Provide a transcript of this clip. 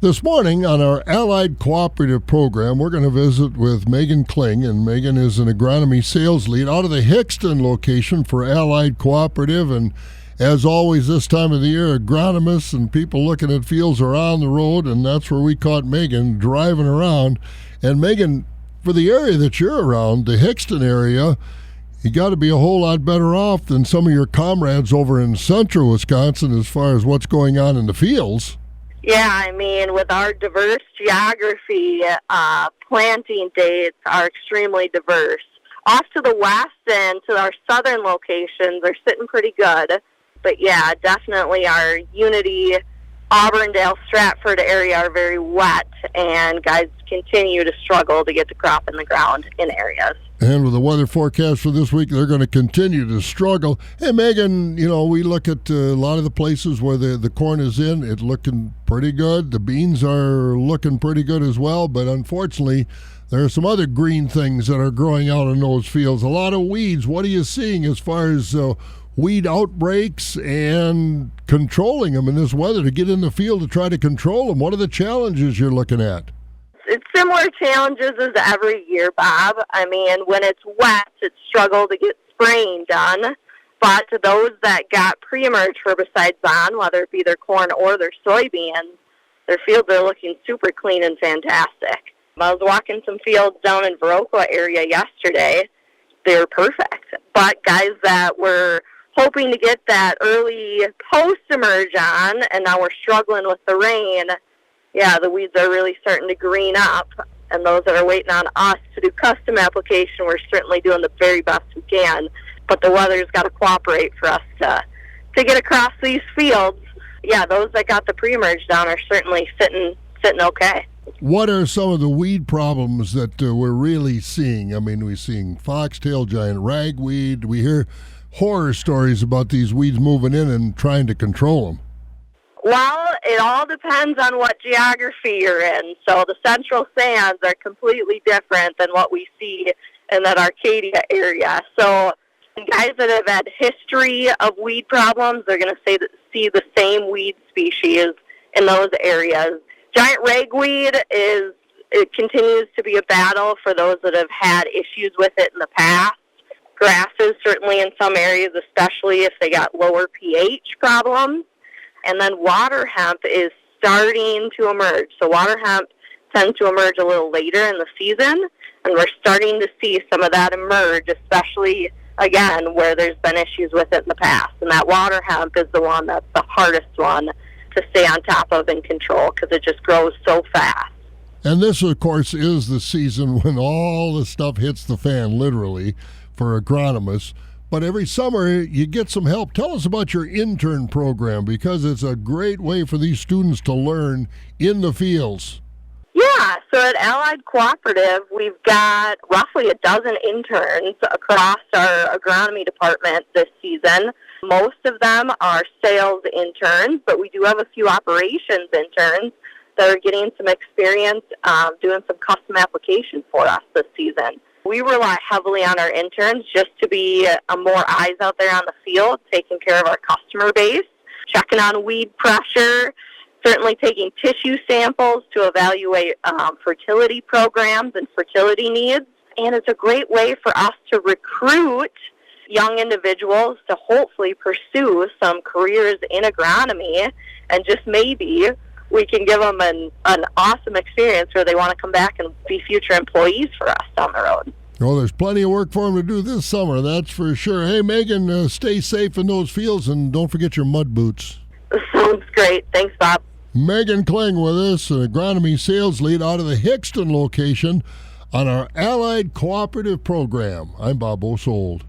This morning on our Allied Cooperative Program, we're going to visit with Megan Kling, and Megan is an agronomy sales lead out of the Hickston location for Allied Cooperative. And as always, this time of the year, agronomists and people looking at fields are on the road, and that's where we caught Megan driving around. And Megan, for the area that you're around, the Hickston area, you got to be a whole lot better off than some of your comrades over in central Wisconsin as far as what's going on in the fields. Yeah, I mean, with our diverse geography, planting dates are extremely diverse. Off to the west and to our southern locations are sitting pretty good. But yeah, definitely our Unity, Auburndale, Stratford area are very wet, and guys continue to struggle to get the crop in the ground in areas. And with the weather forecast for this week, they're going to continue to struggle. Hey, Megan, we look at a lot of the places where the corn is in. It's looking pretty good. The beans are looking pretty good as well. But unfortunately, there are some other green things that are growing out in those fields. A lot of weeds. What are you seeing as far as weed outbreaks and controlling them in this weather to get in the field to try to control them? What are the challenges you're looking at? It's similar challenges as every year, Bob. I mean, when it's wet, it's struggle to get spraying done. But to those that got pre-emerge herbicides on, whether it be their corn or their soybeans, their fields are looking super clean and fantastic. I was walking some fields down in Viroqua area yesterday. They're perfect. But guys that were hoping to get that early post-emerge on, and now we're struggling with the rain, yeah, the weeds are really starting to green up. And those that are waiting on us to do custom application, we're certainly doing the very best we can. But the weather's got to cooperate for us to get across these fields. Yeah, those that got the pre-emerge down are certainly sitting okay. What are some of the weed problems that we're really seeing? I mean, we're seeing foxtail, giant ragweed. We hear horror stories about these weeds moving in and trying to control them. Well, it all depends on what geography you're in. So the central sands are completely different than what we see in that Arcadia area. So guys that have had history of weed problems, they're going to see the same weed species in those areas. Giant ragweed it continues to be a battle for those that have had issues with it in the past. Grasses, certainly in some areas, especially if they got lower pH problems. And then water hemp is starting to emerge. So water hemp tends to emerge a little later in the season, and we're starting to see some of that emerge, especially, again, where there's been issues with it in the past. And that water hemp is the one that's the hardest one to stay on top of and control because it just grows so fast. And this, of course, is the season when all the stuff hits the fan, literally, for agronomists. But every summer, you get some help. Tell us about your intern program, because it's a great way for these students to learn in the fields. Yeah, so at Allied Cooperative, we've got roughly a dozen interns across our agronomy department this season. Most of them are sales interns, but we do have a few operations interns that are getting some experience doing some custom application for us this season. We rely heavily on our interns just to be more eyes out there on the field, taking care of our customer base, checking on weed pressure, certainly taking tissue samples to evaluate fertility programs and fertility needs. And it's a great way for us to recruit young individuals to hopefully pursue some careers in agronomy, and just maybe we can give them an awesome experience where they want to come back and be future employees for us down the road. Well, there's plenty of work for them to do this summer, that's for sure. Hey, Megan, stay safe in those fields, and don't forget your mud boots. Sounds great. Thanks, Bob. Megan Kling with us, an agronomy sales lead out of the Hickston location on our Allied Cooperative Program. I'm Bob O'Sold.